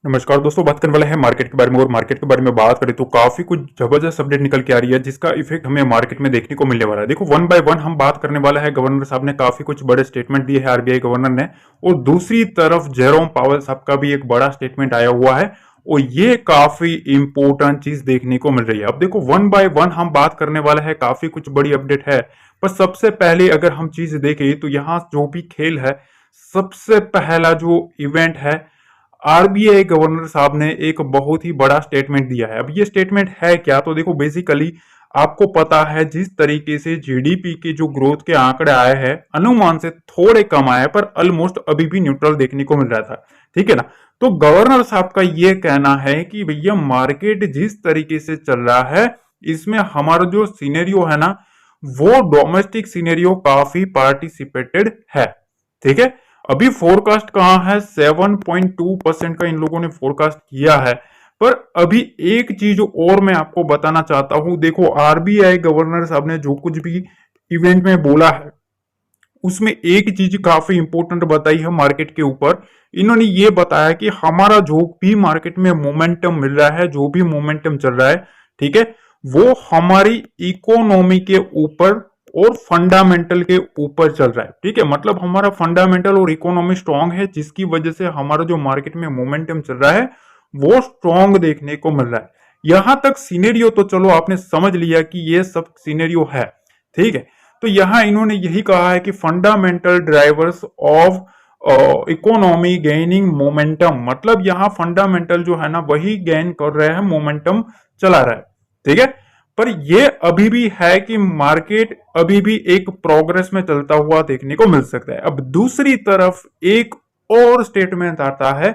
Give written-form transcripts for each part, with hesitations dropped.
नमस्कार दोस्तों, बात करने वाले हैं मार्केट के बारे में। और मार्केट के बारे में बात करें तो काफी कुछ जबरदस्त अपडेट निकल के आ रही है जिसका इफेक्ट हमें मार्केट में देखने को मिलने वाला है। देखो, वन बाय वन हम बात करने वाला है। गवर्नर साहब ने काफी कुछ बड़े स्टेटमेंट दिए हैं, आरबीआई गवर्नर ने। और दूसरी तरफ जेरोम पावेल साहब का भी एक बड़ा स्टेटमेंट आया हुआ है और ये काफी इंपॉर्टेंट चीज देखने को मिल रही है। अब देखो, वन बाय वन हम बात करने वाला है, काफी कुछ बड़ी अपडेट है। पर सबसे पहले अगर हम चीज देखें तो यहाँ जो भी खेल है, सबसे पहला जो इवेंट है, आरबीआई गवर्नर साहब ने एक बहुत ही बड़ा स्टेटमेंट दिया है। अब ये स्टेटमेंट है क्या? तो देखो, बेसिकली आपको पता है जिस तरीके से जीडीपी के जो ग्रोथ के आंकड़े आए हैं, अनुमान से थोड़े कम आए पर ऑलमोस्ट अभी भी न्यूट्रल देखने को मिल रहा था। ठीक है ना? तो गवर्नर साहब का ये कहना है कि भैया, मार्केट जिस तरीके से चल रहा है, इसमें हमारा जो सिनेरियो है ना, वो डोमेस्टिक सिनेरियो काफी पार्टिसिपेटेड है। ठीक है? अभी फोरकास्ट कहां है? 7.2% का इन लोगों ने फोरकास्ट किया है। पर अभी एक चीज और मैं आपको बताना चाहता हूं। देखो, आरबीआई गवर्नर साहब ने जो कुछ भी इवेंट में बोला है, उसमें एक चीज काफी इंपॉर्टेंट बताई है मार्केट के ऊपर। इन्होंने ये बताया कि हमारा जो भी मार्केट में मोमेंटम मिल रहा है, जो भी मोमेंटम चल रहा है, ठीक है, वो हमारी इकोनॉमी के ऊपर और फंडामेंटल के ऊपर चल रहा है। ठीक है, मतलब हमारा फंडामेंटल और इकोनॉमी स्ट्रांग है, जिसकी वजह से हमारा जो मार्केट में मोमेंटम चल रहा है वो स्ट्रांग देखने को मिल रहा है। यहां तक सिनेरियो तो चलो आपने समझ लिया कि ये सब सिनेरियो है। ठीक है, तो यहां इन्होंने यही कहा है कि fundamental drivers of economy gaining momentum, मतलब यहां फंडामेंटल जो है ना, वही गेन कर रहे हैं, मोमेंटम चला रहा है। ठीक है, पर ये अभी भी है कि मार्केट अभी भी एक प्रोग्रेस में चलता हुआ देखने को मिल सकता है। अब दूसरी तरफ एक और स्टेटमेंट आता है।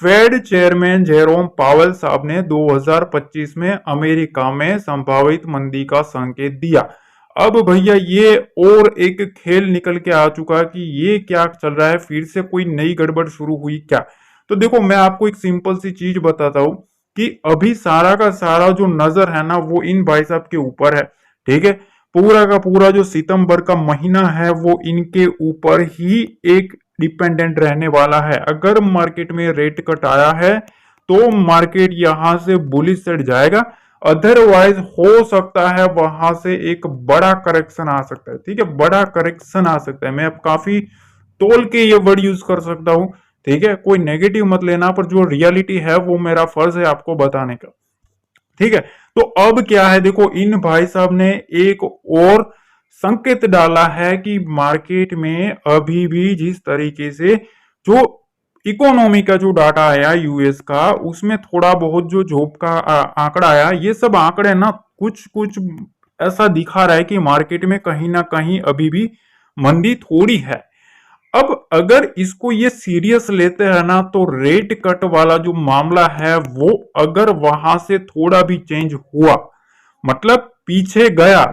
फेड चेयरमैन जेरोम पावेल साहब ने 2025 में अमेरिका में संभावित मंदी का संकेत दिया। अब भैया, ये और एक खेल निकल के आ चुका कि ये क्या चल रहा है, फिर से कोई नई गड़बड़ शुरू हुई क्या? तो देखो, मैं आपको एक सिंपल सी चीज बताता हूं कि अभी सारा का सारा जो नजर है ना, वो इन भाई साहब के ऊपर है। ठीक है, पूरा का पूरा जो सितंबर का महीना है वो इनके ऊपर ही एक डिपेंडेंट रहने वाला है। अगर मार्केट में रेट कट आया है तो मार्केट यहां से बुलिश सेट जाएगा, अदरवाइज हो सकता है वहां से एक बड़ा करेक्शन आ सकता है। ठीक है, बड़ा करेक्शन आ सकता है। मैं अब काफी तोल के ये वर्ड यूज कर सकता हूं। ठीक है, कोई नेगेटिव मत लेना, पर जो रियलिटी है वो मेरा फर्ज है आपको बताने का। ठीक है, तो अब क्या है, देखो, इन भाई साहब ने एक और संकेत डाला है कि मार्केट में अभी भी जिस तरीके से जो इकोनॉमी का जो डाटा आया यूएस का, उसमें थोड़ा बहुत जो जॉब का आंकड़ा आया, ये सब आंकड़े ना कुछ कुछ ऐसा दिखा रहा है कि मार्केट में कहीं ना कहीं अभी भी मंदी थोड़ी है। अब अगर इसको ये सीरियस लेते हैं ना, तो रेट कट वाला जो मामला है वो अगर वहां से थोड़ा भी चेंज हुआ, मतलब पीछे गया,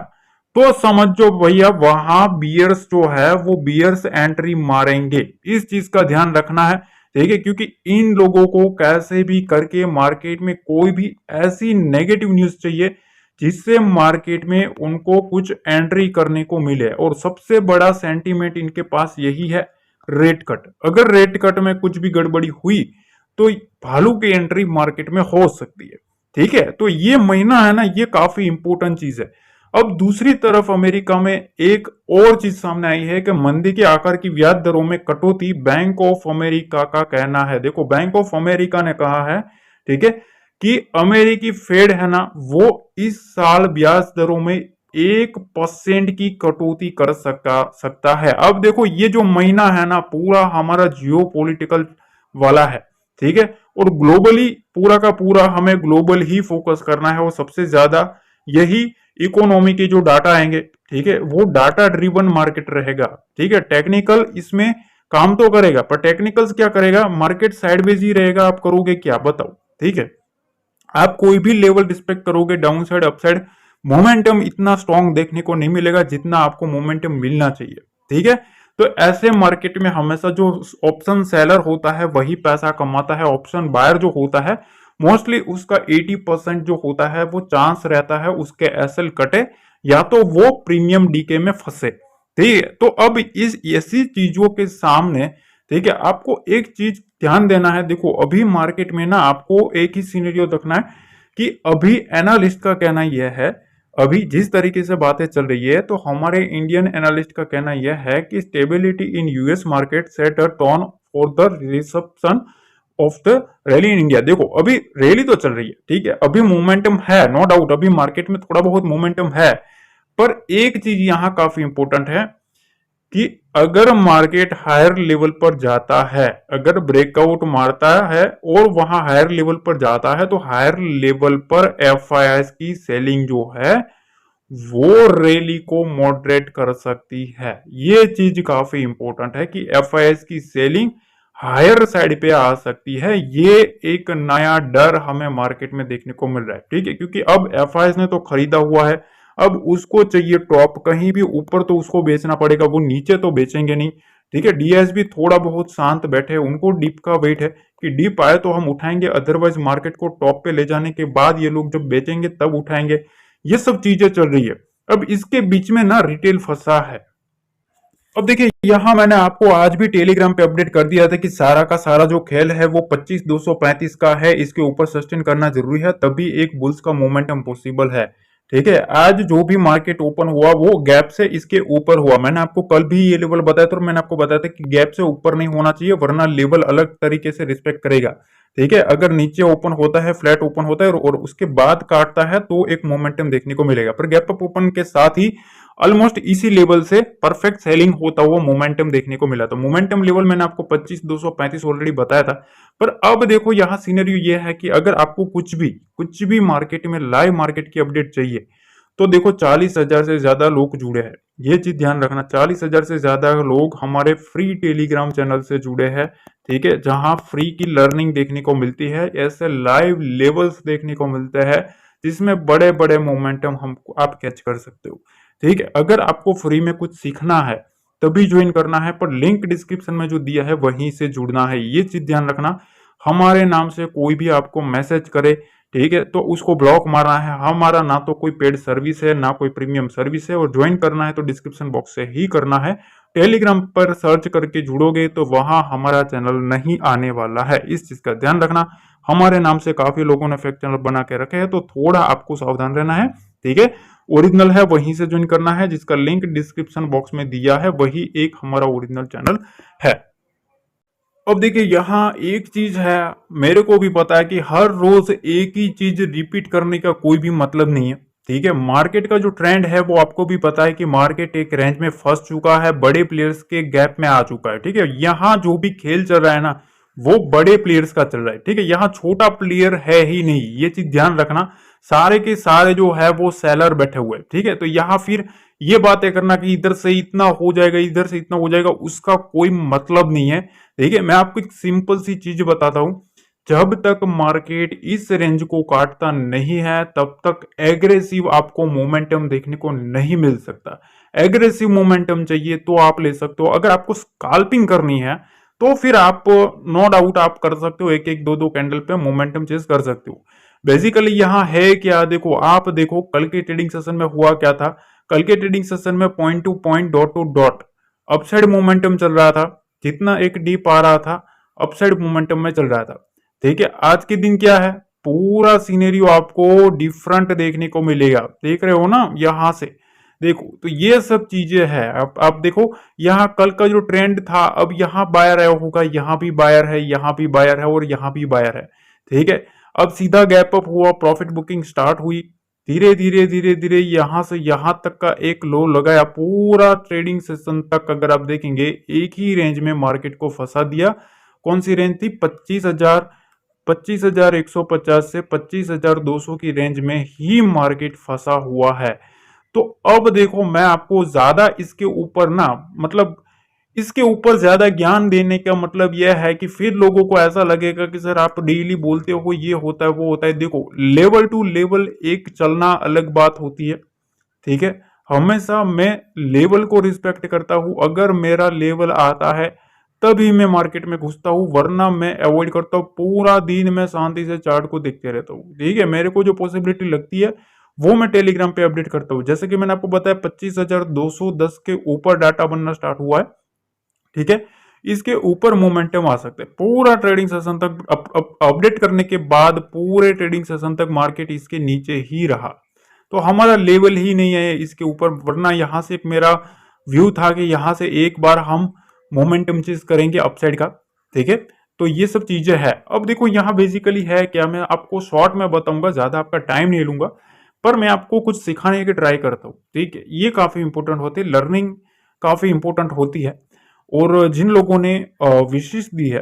तो समझो भैया, वहां बियर्स जो है वो बियर्स एंट्री मारेंगे। इस चीज का ध्यान रखना है। ठीक है, क्योंकि इन लोगों को कैसे भी करके मार्केट में कोई भी ऐसी नेगेटिव न्यूज चाहिए जिससे मार्केट में उनको कुछ एंट्री करने को मिले। और सबसे बड़ा सेंटीमेंट इनके पास यही है, रेट कट। अगर रेट कट में कुछ भी गड़बड़ी हुई तो भालू की एंट्री मार्केट में हो सकती है। ठीक है, तो ये महीना है ना, ये काफी इंपॉर्टेंट चीज है। अब दूसरी तरफ अमेरिका में एक और चीज सामने आई है कि मंदी के आकार की ब्याज दरों में कटौती बैंक ऑफ अमेरिका का कहना है। देखो, बैंक ऑफ अमेरिका ने कहा है, ठीक है, कि अमेरिकी फेड है ना, वो इस साल ब्याज दरों में 1% की कटौती कर सकता है। अब देखो, ये जो महीना है ना, पूरा हमारा जियो पॉलिटिकल वाला है। ठीक है, और ग्लोबली पूरा का पूरा हमें ग्लोबल ही फोकस करना है। और सबसे ज्यादा यही इकोनॉमी के जो डाटा आएंगे, ठीक है, वो डाटा ड्रिवन मार्केट रहेगा। ठीक है, टेक्निकल इसमें काम तो करेगा, पर टेक्निकल्स क्या करेगा? मार्केट साइडवेज ही रहेगा। आप करोगे क्या, बताओ? ठीक है, आप कोई भी लेवल रिस्पेक्ट करोगे, down side up side, momentum इतना स्ट्रांग देखने को नहीं मिलेगा जितना आपको मोमेंटम मिलना चाहिए। ठीक है, तो ऐसे मार्केट में हमेशा जो ऑप्शन सेलर होता है वही पैसा कमाता है। ऑप्शन बायर जो होता है, मोस्टली उसका 80% जो होता है वो चांस रहता है उसके एसएल कटे, या तो वो प्रीमियम डीके में फंसे। ठीक है, तो अब इस ऐसी चीजों के सामने ठीक है, आपको एक चीज ध्यान देना है, देखो अभी मार्केट में ना आपको एक ही सिनेरियो देखना है कि अभी एनालिस्ट का कहना यह है, अभी जिस तरीके से बातें चल रही है तो हमारे इंडियन एनालिस्ट का कहना यह है कि stability in US market set a tone for the reception of the rally in India. देखो अभी रैली तो चल रही है, ठीक है, अभी मोमेंटम है, नो डाउट अभी मार्केट में थोड़ा बहुत मोमेंटम है, पर एक चीज यहां काफी इंपॉर्टेंट है कि अगर मार्केट हायर लेवल पर जाता है, अगर ब्रेकआउट मारता है और वहां हायर लेवल पर जाता है तो हायर लेवल पर एफआईआईस की सेलिंग जो है वो रैली को मॉडरेट कर सकती है। ये चीज काफी इंपॉर्टेंट है कि एफआईआईस की सेलिंग हायर साइड पे आ सकती है। ये एक नया डर हमें मार्केट में देखने को मिल रहा है, ठीक है, क्योंकि अब एफआईआईस ने तो खरीदा हुआ है, अब उसको चाहिए टॉप, कहीं भी ऊपर तो उसको बेचना पड़ेगा, वो नीचे तो बेचेंगे नहीं, ठीक है। डीएस भी थोड़ा बहुत शांत बैठे हैं, उनको डीप का वेट है कि डीप आए तो हम उठाएंगे, अदरवाइज मार्केट को टॉप पे ले जाने के बाद ये लोग जब बेचेंगे तब उठाएंगे। ये सब चीजें चल रही है। अब इसके बीच में ना रिटेल फंसा है। अब देखिए यहां मैंने आपको आज भी टेलीग्राम पे अपडेट कर दिया था कि सारा का सारा जो खेल है वो 25,235 का है, इसके ऊपर सस्टेन करना जरूरी है, तभी एक बुल्स का मोमेंटम पॉसिबल है, ठीक है। आज जो भी मार्केट ओपन हुआ वो गैप से इसके ऊपर हुआ, मैंने आपको कल भी ये लेवल बताया था, मैंने आपको बताया था कि गैप से ऊपर नहीं होना चाहिए वरना लेवल अलग तरीके से रिस्पेक्ट करेगा, ठीक है। अगर नीचे ओपन होता है, फ्लैट ओपन होता है और उसके बाद काटता है तो एक मोमेंटम देखने को मिलेगा, पर गैप अप ओपन के साथ ही ऑलमोस्ट इसी लेवल से परफेक्ट सेलिंग होता हुआ मोमेंटम देखने को मिला। तो मोमेंटम लेवल मैंने आपको 25,235 ऑलरेडी बताया था। पर अब देखो यहाँ सीनरियो ये है कि अगर आपको कुछ भी मार्केट में लाइव मार्केट की अपडेट चाहिए तो देखो 40,000 से ज्यादा लोग जुड़े हैं, ये चीज ध्यान रखना, 40,000 से ज्यादा लोग हमारे फ्री टेलीग्राम चैनल से जुड़े हैं, ठीक है, जहां फ्री की लर्निंग देखने को मिलती है, ऐसे लाइव लेवल्स देखने को मिलते हैं जिसमें बड़े बड़े मोमेंटम हम आप कैच कर सकते हो, ठीक है। अगर आपको फ्री में कुछ सीखना है तभी ज्वाइन करना है, पर लिंक डिस्क्रिप्शन में जो दिया है वहीं से जुड़ना है, ये चीज ध्यान रखना। हमारे नाम से कोई भी आपको मैसेज करे, ठीक है, तो उसको ब्लॉक मारना है, हमारा ना तो कोई पेड सर्विस है ना कोई प्रीमियम सर्विस है, और ज्वाइन करना है तो डिस्क्रिप्शन बॉक्स से ही करना है। टेलीग्राम पर सर्च करके जुड़ोगे तो वहां हमारा चैनल नहीं आने वाला है, इस चीज का ध्यान रखना। हमारे नाम से काफी लोगों ने फेक चैनल बना के रखे हैं तो थोड़ा आपको सावधान रहना है, ठीक है। ओरिजिनल है वहीं से ज्वाइन करना है, जिसका लिंक डिस्क्रिप्शन बॉक्स में दिया है वही एक हमारा ओरिजिनल चैनल है। अब देखिए यहाँ एक चीज है, मेरे को भी पता है कि हर रोज एक ही चीज रिपीट करने का कोई भी मतलब नहीं है, ठीक है। मार्केट का जो ट्रेंड है वो आपको भी पता है कि मार्केट एक रेंज में फंस चुका है, बड़े प्लेयर्स के गैप में आ चुका है, ठीक है। यहाँ जो भी खेल चल रहा है ना वो बड़े प्लेयर्स का चल रहा है, ठीक है, यहाँ छोटा प्लेयर है ही नहीं, ये चीज ध्यान रखना। सारे के सारे जो है वो सेलर बैठे हुए, ठीक है। तो यहाँ फिर ये बातें करना कि इधर से इतना हो जाएगा इधर से इतना हो जाएगा, उसका कोई मतलब नहीं है, ठीक है। मैं आपको एक सिंपल सी चीज बताता हूं, जब तक मार्केट इस रेंज को काटता नहीं है तब तक एग्रेसिव आपको मोमेंटम देखने को नहीं मिल सकता। एग्रेसिव मोमेंटम चाहिए तो आप ले सकते हो, अगर आपको स्काल्पिंग करनी है तो फिर आप नो डाउट आप कर सकते हो, एक एक दो दो कैंडल पे मोमेंटम चेस कर सकते हो। बेसिकली यहाँ है क्या, देखो आप देखो कल के ट्रेडिंग सेशन में हुआ क्या था, कल के ट्रेडिंग सेशन में point two point dot to dot upside momentum चल रहा था, जितना एक डीप आ रहा था अपसाइड मोमेंटम में चल रहा था, ठीक है। आज के दिन क्या है, पूरा सीनेरियो आपको डिफरेंट देखने को मिलेगा, देख रहे हो ना यहां से, देखो तो ये सब चीजें हैं। आप देखो यहाँ कल का जो ट्रेंड था, अब यहाँ बायर आया होगा, यहाँ भी बायर है, यहाँ भी बायर है और यहाँ भी बायर है, ठीक है। अब सीधा गैप अप हुआ, प्रॉफिट बुकिंग स्टार्ट हुई, धीरे धीरे धीरे धीरे यहां से यहां तक का एक लो लगाया, पूरा ट्रेडिंग सेशन तक अगर आप देखेंगे एक ही रेंज में मार्केट को फंसा दिया। कौन सी रेंज थी, 25,150 से 25,200 की रेंज में ही मार्केट फंसा हुआ है। तो अब देखो मैं आपको ज्यादा इसके ऊपर ना, मतलब इसके ऊपर ज्यादा ज्ञान देने का मतलब यह है कि फिर लोगों को ऐसा लगेगा कि सर आप डेली बोलते हो ये होता है वो होता है। देखो लेवल टू लेवल एक चलना अलग बात होती है, ठीक है। हमेशा मैं लेवल को रिस्पेक्ट करता हूं, अगर मेरा लेवल आता है तभी मैं मार्केट में घुसता हूं, वरना मैं अवॉइड करता हूं। पूरा दिन मैं शांति से चार्ट को देखते रहता हूं, ठीक है। मेरे को जो पॉसिबिलिटी लगती है वो मैं टेलीग्राम पे अपडेट करता हूं। जैसे कि मैंने आपको बताया 25,210 के ऊपर डाटा बनना स्टार्ट हुआ है, ठीक है। इसके ऊपर मोमेंटम आ सकता है। पूरा ट्रेडिंग सेशन तक अपडेट करने के बाद पूरे ट्रेडिंग सेशन तक मार्केट इसके नीचे ही रहा, तो हमारा लेवल ही नहीं है इसके ऊपर, वरना यहां से मेरा व्यू था कि यहां से एक बार हम मोमेंटम चेज करेंगे अपसाइड का। ठीक है, तो ये सब चीजें है। अब देखो यहाँ बेसिकली है क्या, मैं आपको शॉर्ट में बताऊंगा, ज्यादा आपका टाइम नहीं लूंगा, पर मैं आपको कुछ सिखाने की ट्राई करता हूँ। ठीक है, ये काफी इंपॉर्टेंट होती है, लर्निंग काफी इंपॉर्टेंट होती है। और जिन लोगों ने विशेष दी है,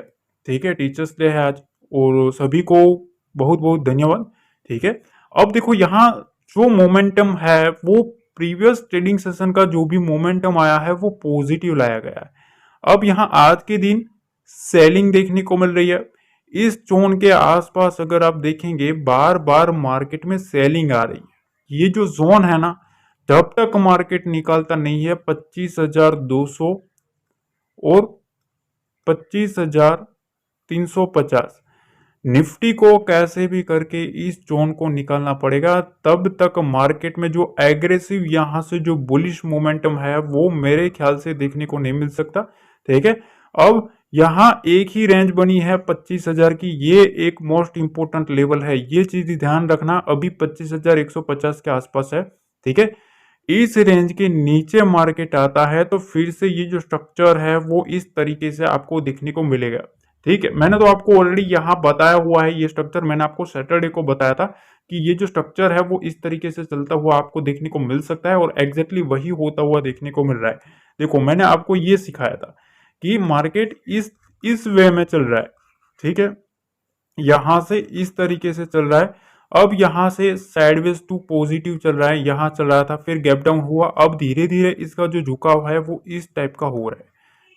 ठीक है, टीचर्स डे है आज, और सभी को बहुत बहुत धन्यवाद। ठीक है, अब देखो यहाँ जो मोमेंटम है वो प्रीवियस ट्रेडिंग सेशन का जो भी मोमेंटम आया है वो पॉजिटिव लाया गया है। अब यहाँ आज के दिन सेलिंग देखने को मिल रही है। इस जोन के आसपास अगर आप देखेंगे बार बार मार्केट में सेलिंग आ रही है। ये जो जोन है ना, जब तक मार्केट निकालता नहीं है 25,200 और 25,350, निफ्टी को कैसे भी करके इस जोन को निकालना पड़ेगा, तब तक मार्केट में जो एग्रेसिव यहां से जो बुलिश मोमेंटम है वो मेरे ख्याल से देखने को नहीं मिल सकता। ठीक है, अब यहां एक ही रेंज बनी है 25,000 की, ये एक मोस्ट इंपोर्टेंट लेवल है, ये चीज ध्यान रखना, अभी 25,150 के आसपास है। ठीक है, इस रेंज के नीचे मार्केट आता है तो फिर से ये जो स्ट्रक्चर है वो इस तरीके से आपको देखने को मिलेगा। ठीक है, मैंने तो आपको ऑलरेडी यहाँ बताया हुआ है, ये स्ट्रक्चर मैंने आपको सैटरडे को बताया था कि ये जो स्ट्रक्चर है वो इस तरीके से चलता हुआ आपको देखने को मिल सकता है, और एग्जैक्टली वही होता हुआ देखने को मिल रहा है। देखो मैंने आपको ये सिखाया था कि मार्केट इस वे में चल रहा है। ठीक है, यहां से इस तरीके से चल रहा है, अब यहां से साइडवेज टू पॉजिटिव चल रहा है, यहां चल रहा था, फिर गैप डाउन हुआ, अब धीरे धीरे इसका जो झुकाव है वो इस टाइप का हो रहा है।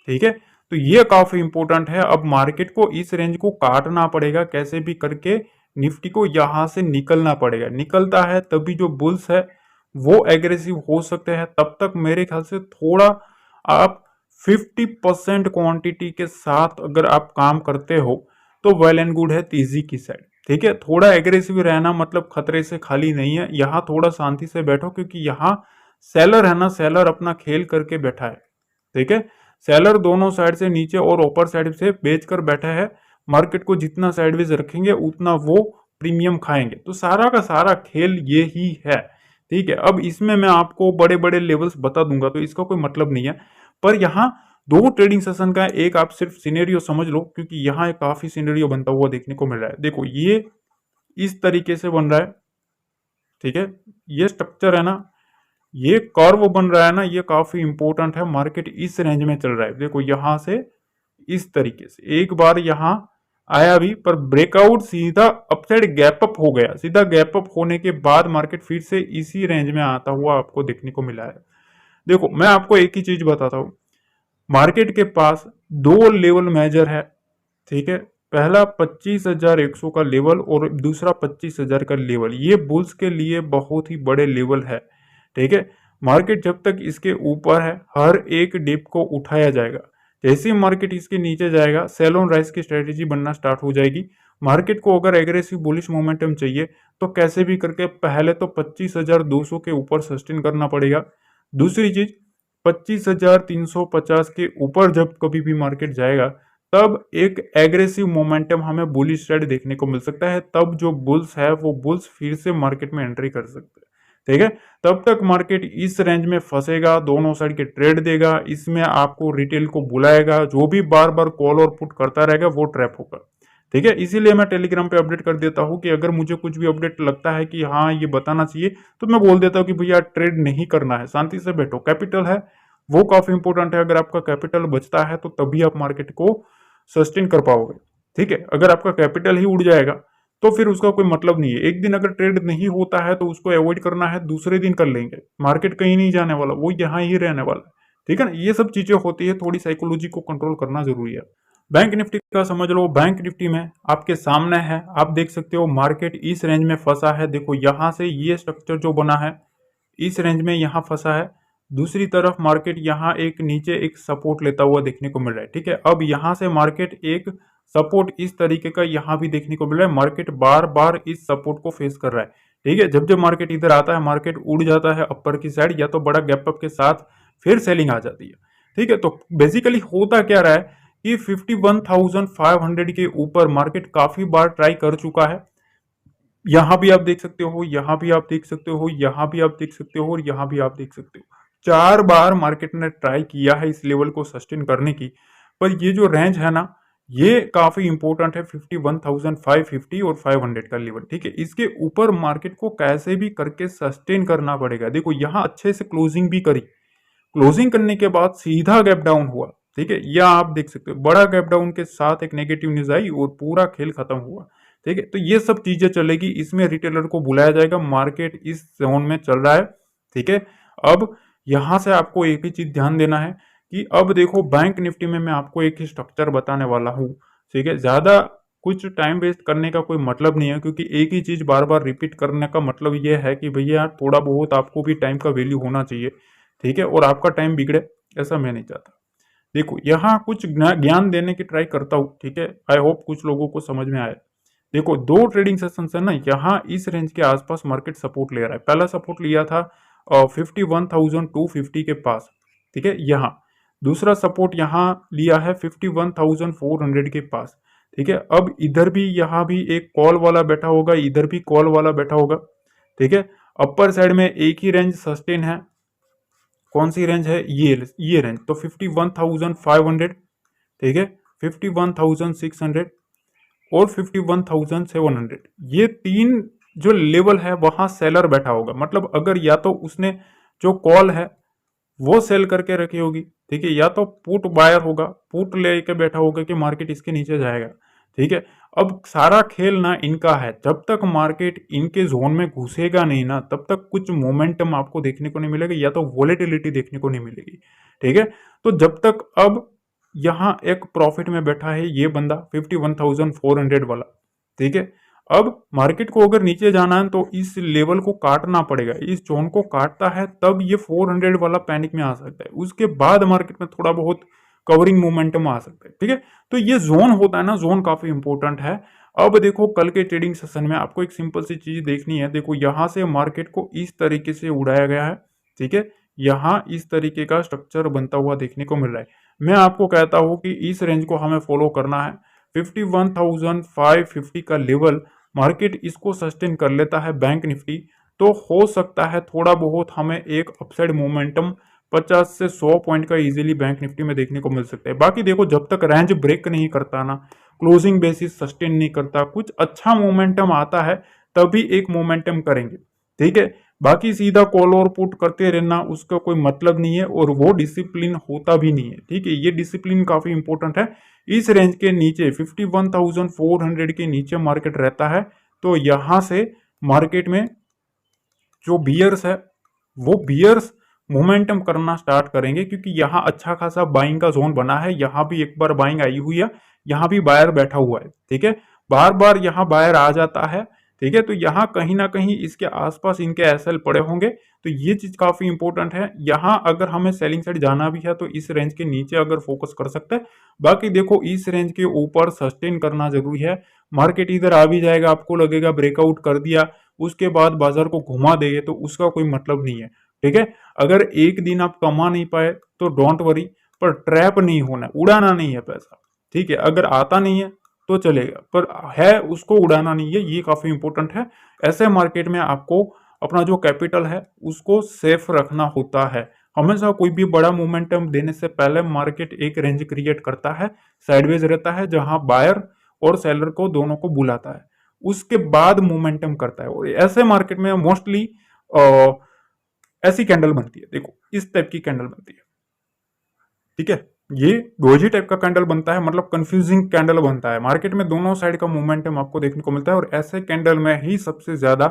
ठीक है, तो ये काफी इंपॉर्टेंट है। अब मार्केट को इस रेंज को काटना पड़ेगा, कैसे भी करके निफ्टी को यहां से निकलना पड़ेगा, निकलता है तभी जो बुल्स है वो एग्रेसिव हो सकते हैं। तब तक मेरे ख्याल से थोड़ा आप 50% क्वांटिटी के साथ अगर आप काम करते हो तो वेल एंड गुड है तेजी की साइड। ठीक है, थोड़ा एग्रेसिव रहना मतलब खतरे से खाली नहीं है, यहाँ थोड़ा शांति से बैठो, क्योंकि यहाँ सेलर है ना, सेलर अपना खेल करके बैठा है। ठीक है, सेलर दोनों साइड से नीचे और ऊपर साइड से बेच कर बैठा है, मार्केट को जितना साइडवेज रखेंगे उतना वो प्रीमियम खाएंगे, तो सारा का सारा खेल ये ही है। ठीक है, अब इसमें मैं आपको बड़े बड़े लेवल्स बता दूंगा तो इसका कोई मतलब नहीं है, पर यहाँ दो ट्रेडिंग सेशन का एक आप सिर्फ सिनेरियो समझ लो, क्योंकि यहाँ एक काफी सिनेरियो बनता हुआ देखने को मिल रहा है। देखो ये इस तरीके से बन रहा है। ठीक है, ये स्ट्रक्चर है ना, ये कर्व बन रहा है ना, ये काफी इंपॉर्टेंट है। मार्केट इस रेंज में चल रहा है, देखो यहां से इस तरीके से एक बार यहां आया भी, पर ब्रेकआउट सीधा अपसाइड गैप अप हो गया, सीधा गैप अप होने के बाद मार्केट फिर से इसी रेंज में आता हुआ आपको देखने को मिला है। देखो मैं आपको एक ही चीज बताता हूं, मार्केट के पास दो लेवल मेजर है। ठीक है, पहला 25,100 का लेवल और दूसरा 25,000 का लेवल, ये बुल्स के लिए बहुत ही बड़े लेवल है। ठीक है, मार्केट जब तक इसके ऊपर है हर एक डिप को उठाया जाएगा, जैसे ही मार्केट इसके नीचे जाएगा सेल ऑन राइज की स्ट्रेटेजी बनना स्टार्ट हो जाएगी। मार्केट को अगर एग्रेसिव बुलिश मोमेंटम चाहिए तो कैसे भी करके पहले तो 25,200 के ऊपर सस्टेन करना पड़ेगा। दूसरी चीज 25,350 के ऊपर जब कभी भी मार्केट जाएगा तब एक एग्रेसिव मोमेंटम हमें बुलिश साइड देखने को मिल सकता है, तब जो बुल्स है वो बुल्स फिर से मार्केट में एंट्री कर सकते हैं। ठीक है, तब तक मार्केट इस रेंज में फंसेगा, दोनों साइड के ट्रेड देगा, इसमें आपको रिटेल को बुलाएगा, जो भी बार बार कॉल और पुट करता रहेगा वो ट्रैप होगा। ठीक है, इसीलिए मैं टेलीग्राम पे अपडेट कर देता हूँ कि अगर मुझे कुछ भी अपडेट लगता है कि हाँ ये बताना चाहिए तो मैं बोल देता हूँ कि भैया ट्रेड नहीं करना है, शांति से बैठो। कैपिटल है वो काफी इंपॉर्टेंट है, अगर आपका कैपिटल बचता है तो तभी आप मार्केट को सस्टेन कर पाओगे। ठीक है, अगर आपका कैपिटल ही उड़ जाएगा तो फिर उसका कोई मतलब नहीं है। एक दिन अगर ट्रेड नहीं होता है तो उसको अवॉइड करना है, दूसरे दिन कर लेंगे, मार्केट कहीं नहीं जाने वाला, वो यहाँ ही रहने वाला है। ठीक है ना, ये सब चीजें होती है, थोड़ी साइकोलॉजी को कंट्रोल करना जरूरी है। बैंक निफ्टी का समझ लो, बैंक निफ्टी में आपके सामने है, आप देख सकते हो मार्केट इस रेंज में फंसा है। देखो यहां से ये स्ट्रक्चर जो बना है इस रेंज में यहां फंसा है, दूसरी तरफ मार्केट यहाँ एक नीचे एक सपोर्ट लेता हुआ देखने को मिल रहा है। ठीक है, अब यहाँ से मार्केट एक सपोर्ट इस तरीके का यहाँ भी देखने को मिल रहा है, मार्केट बार बार इस सपोर्ट को फेस कर रहा है। ठीक है, जब जब मार्केट इधर आता है मार्केट उड़ जाता है अपर की साइड, या तो बड़ा गैप अप के साथ फिर सेलिंग आ जाती है। ठीक है, तो बेसिकली होता क्या रहा है कि 51,500 के ऊपर मार्केट काफी बार ट्राई कर चुका है। यहां भी आप देख सकते हो, यहां भी आप देख सकते हो, यहां भी आप देख सकते हो और यहां भी आप देख सकते हो। 4 बार मार्केट ने ट्राई किया है इस लेवल को सस्टेन करने की। पर ये जो रेंज है ना, ये काफी इंपॉर्टेंट है, 51,550 और 500 का लेवल। ठीक है, इसके ऊपर मार्केट को कैसे भी करके सस्टेन करना पड़ेगा। देखो यहां अच्छे से क्लोजिंग भी करी, क्लोजिंग करने के बाद सीधा गैप डाउन हुआ। ठीक है, यह आप देख सकते हो, बड़ा गैप डाउन के साथ एक नेगेटिव न्यूज आई और पूरा खेल खत्म हुआ। ठीक है, तो ये सब चीजें चलेगी, इसमें रिटेलर को बुलाया जाएगा, मार्केट इस जोन में चल रहा है। ठीक है, अब यहां से आपको एक ही चीज ध्यान देना है कि अब देखो बैंक निफ्टी में मैं आपको एक ही स्ट्रक्चर बताने वाला हूँ। ठीक है, ज्यादा कुछ टाइम वेस्ट करने का कोई मतलब नहीं है, क्योंकि एक ही चीज बार बार रिपीट करने का मतलब ये है कि भैया थोड़ा बहुत आपको भी टाइम का वैल्यू होना चाहिए। ठीक है, और आपका टाइम बिगड़े, ऐसा मैं नहीं चाहता। देखो यहाँ कुछ ज्ञान देने की ट्राई करता हूँ। ठीक है, आई होप कुछ लोगों को समझ में आए। देखो 2 ट्रेडिंग सेशन है ना, यहाँ इस रेंज के आसपास मार्केट सपोर्ट ले रहा है। पहला सपोर्ट लिया था 51,250 के पास। ठीक है, यहाँ दूसरा सपोर्ट यहाँ लिया है 51,400 के पास। ठीक है, अब इधर भी यहाँ भी एक कॉल वाला बैठा होगा, इधर भी कॉल वाला बैठा होगा। ठीक है, अपर साइड में एक ही रेंज सस्टेन है। कौन सी रेंज है? ये रेंज तो 51,500। ठीक है, 51,600 और 51,700, ये तीन जो लेवल है वहां सेलर बैठा होगा। मतलब अगर या तो उसने जो कॉल है वो सेल करके रखी होगी। ठीक है, या तो पुट बायर होगा, पुट लेके बैठा होगा कि मार्केट इसके नीचे जाएगा। ठीक है, अब सारा खेल ना इनका है, जब तक मार्केट इनके जोन में घुसेगा नहीं ना, तब तक कुछ मोमेंटम आपको देखने को नहीं मिलेगा, या तो वोलेटिलिटी देखने को नहीं मिलेगी। ठीक है, तो जब तक अब यहाँ एक प्रॉफिट में बैठा है ये बंदा 51,400 वाला। ठीक है, अब मार्केट को अगर नीचे जाना है तो इस लेवल को काटना पड़ेगा, इस जोन को काटता है तब ये 400 वाला पैनिक में आ सकता है, उसके बाद मार्केट में थोड़ा बहुत कवरिंग मोमेंटम आ सकता है। ठीक है, तो ये जोन होता है ना, जोन काफी इंपॉर्टेंट है। अब देखो कल के ट्रेडिंग सेशन में आपको एक सिंपल सी चीज देखनी है। देखो यहां से मार्केट को इस तरीके से उड़ाया गया है। ठीक है, यहाँ इस तरीके का स्ट्रक्चर बनता हुआ देखने को मिल रहा है। मैं आपको कहता हूं कि इस रेंज को हमें फॉलो करना है। 51,550 का लेवल मार्केट इसको सस्टेन कर लेता है बैंक निफ्टी, तो हो सकता है थोड़ा बहुत हमें एक अपसाइड मोमेंटम 50 से 100 पॉइंट का इजीली बैंक निफ्टी में देखने को मिल सकता है। बाकी देखो जब तक रेंज ब्रेक नहीं करता ना, क्लोजिंग बेसिस सस्टेन नहीं करता, कुछ अच्छा मोमेंटम आता है तभी एक मोमेंटम करेंगे। ठीक है, बाकी सीधा कॉल और पुट करते रहना उसका कोई मतलब नहीं है, और वो डिसिप्लिन होता भी नहीं है। ठीक है, ये डिसिप्लिन काफी इंपॉर्टेंट है। इस रेंज के नीचे 51,400 के नीचे मार्केट रहता है, तो यहां से मार्केट में जो बियर्स है वो बियर्स मोमेंटम करना स्टार्ट करेंगे, क्योंकि यहाँ अच्छा खासा बाइंग का जोन बना है। यहाँ भी एक बार बाइंग आई हुई है, यहाँ भी बायर बैठा हुआ है। ठीक है, बार बार यहाँ बायर आ जाता है। ठीक है, तो यहाँ कहीं ना कहीं इसके आसपास इनके एसएल पड़े होंगे, तो ये चीज काफी इंपॉर्टेंट है। यहाँ अगर हमें सेलिंग साइड जाना भी है तो इस रेंज के नीचे अगर फोकस कर सकते हैं। बाकी देखो इस रेंज के ऊपर सस्टेन करना जरूरी है। मार्केट इधर आ भी जाएगा, आपको लगेगा ब्रेकआउट कर दिया, उसके बाद बाजार को घुमा देंगे, तो उसका कोई मतलब नहीं है। ठीक है, अगर एक दिन आप कमा नहीं पाए तो डोंट वरी, पर ट्रैप नहीं होना, उड़ाना नहीं है पैसा। ठीक है, अगर आता नहीं है तो चलेगा, पर है उसको उड़ाना नहीं है, ये काफी इंपॉर्टेंट है। ऐसे मार्केट में आपको अपना जो कैपिटल है उसको सेफ रखना होता है। हमेशा कोई भी बड़ा मोमेंटम देने से पहले मार्केट एक रेंज क्रिएट करता है, साइडवेज रहता है, जहां बायर और सेलर को दोनों को बुलाता है, उसके बाद मोमेंटम करता है। और ऐसे मार्केट में मोस्टली ऐसी कैंडल बनती है। देखो इस टाइप की कैंडल बनती है। ठीक है, ये डोजी टाइप का कैंडल बनता है, मतलब कंफ्यूजिंग कैंडल बनता है। मार्केट में दोनों साइड का मोमेंटम आपको देखने को मिलता है, और ऐसे कैंडल में ही सबसे ज्यादा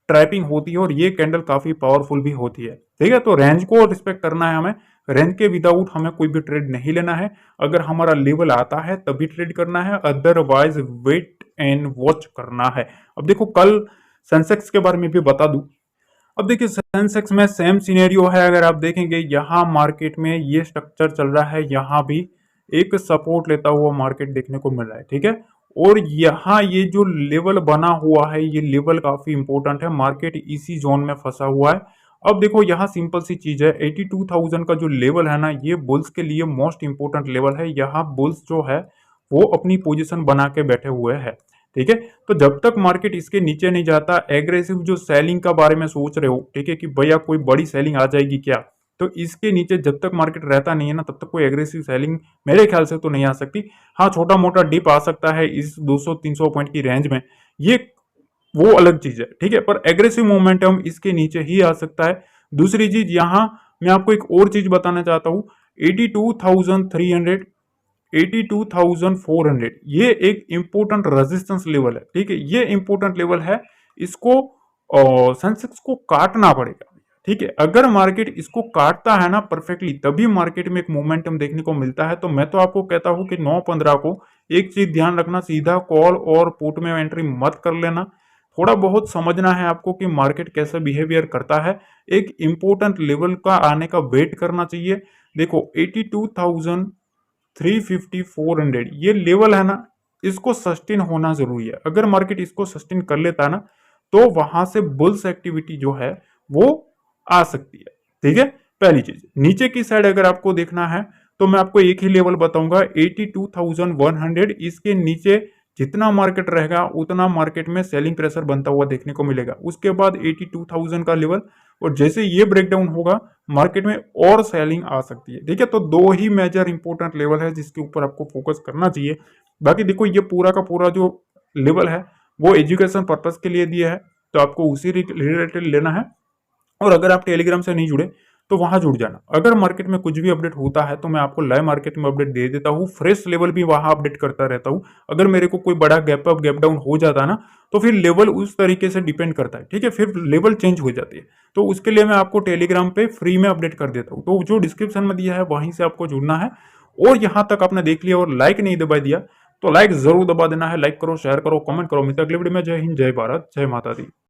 ट्रैपिंग होती है, और ये कैंडल काफी पावरफुल भी होती है। ठीक है, तो रेंज को रिस्पेक्ट करना है हमें, रेंज के विदाउट हमें कोई भी ट्रेड नहीं लेना है। अगर हमारा लेवल आता है तभी ट्रेड करना है, अदरवाइज वेट एंड वॉच करना है। अब देखो कल सेंसेक्स के बारे में भी बता दूं। अब देखिए सेंसेक्स में सेम सिनेरियो है। अगर आप देखेंगे यहाँ मार्केट में ये स्ट्रक्चर चल रहा है, यहाँ भी एक सपोर्ट लेता हुआ मार्केट देखने को मिल रहा है। ठीक है, और यहाँ ये जो लेवल बना हुआ है, ये लेवल काफी इंपॉर्टेंट है। मार्केट इसी जोन में फंसा हुआ है। अब देखो यहाँ सिंपल सी चीज है, 82,000 का जो लेवल है ना, ये बुल्स के लिए मोस्ट इंपोर्टेंट लेवल है। यहाँ बुल्स जो है वो अपनी पोजीशन बना के बैठे हुए हैं, ठीक है। तो जब तक मार्केट इसके नीचे नहीं जाता, एग्रेसिव जो सेलिंग का बारे में सोच रहे हो, ठीक है, कि भैया कोई बड़ी सेलिंग आ जाएगी क्या, तो इसके नीचे जब तक मार्केट रहता नहीं है ना, तब तक कोई एग्रेसिव सेलिंग मेरे ख्याल से तो नहीं आ सकती। हाँ, छोटा मोटा डिप आ सकता है इस 200-300 पॉइंट की रेंज में, ये वो अलग चीज है, ठीक है, पर एग्रेसिव मोमेंटम इसके नीचे ही आ सकता है। दूसरी चीज यहां मैं आपको एक और चीज बताना चाहता हूं, 82,300, 82,400 ये एक इंपोर्टेंट रेजिस्टेंस लेवल है, ठीक है, ये इंपोर्टेंट लेवल है। इसको सेंसेक्स को काटना पड़ेगा, ठीक है। अगर मार्केट इसको काटता है ना परफेक्टली, तभी मार्केट में एक मोमेंटम देखने को मिलता है। तो मैं तो आपको कहता हूं कि 9-15 को एक चीज ध्यान रखना, सीधा कॉल और पुट में एंट्री मत कर लेना। थोड़ा बहुत समझना है आपको कि मार्केट कैसा बिहेवियर करता है, एक इंपॉर्टेंट लेवल का आने का वेट करना चाहिए। देखो 82,350, 400 ये लेवल है ना, इसको सस्टेन होना जरूरी है। अगर मार्केट इसको सस्टेन कर लेता है ना, तो वहां से बुल्स एक्टिविटी जो है वो आ सकती है, ठीक है। पहली चीज, नीचे की साइड अगर आपको देखना है तो मैं आपको एक ही लेवल बताऊंगा, 82,100। इसके नीचे जितना मार्केट रहेगा उतना मार्केट में सेलिंग प्रेशर बनता हुआ देखने को मिलेगा। उसके बाद 82,000 का लेवल, और जैसे ये ब्रेकडाउन होगा मार्केट में और सेलिंग आ सकती है, ठीक है। तो दो ही मेजर इंपॉर्टेंट लेवल है जिसके ऊपर आपको फोकस करना चाहिए। बाकी देखो ये पूरा का पूरा जो लेवल है वो एजुकेशन पर्पज के लिए दिया है, तो आपको उसी रिलेटेड लेना है। और अगर आप टेलीग्राम से नहीं जुड़े तो वहां जुड़ जाना। अगर मार्केट में कुछ भी अपडेट होता है तो मैं आपको लाइव मार्केट में अपडेट दे देता हूँ, फ्रेश लेवल भी वहां अपडेट करता रहता हूँ। अगर मेरे को कोई बड़ा गैप अप गैप डाउन हो जाता है ना, तो फिर लेवल उस तरीके से डिपेंड करता है, ठीक है, फिर लेवल चेंज हो जाती है। तो उसके लिए मैं आपको टेलीग्राम पे फ्री में अपडेट कर देता हूँ, तो जो डिस्क्रिप्शन में दिया है वहीं से आपको जुड़ना है। और यहां तक आपने देख लिया और लाइक नहीं दबा दिया तो लाइक जरूर दबा देना है। लाइक करो, शेयर करो, कमेंट करो। मिलते हैं अगले वीडियो में। जय हिंद, जय भारत, जय माता दी।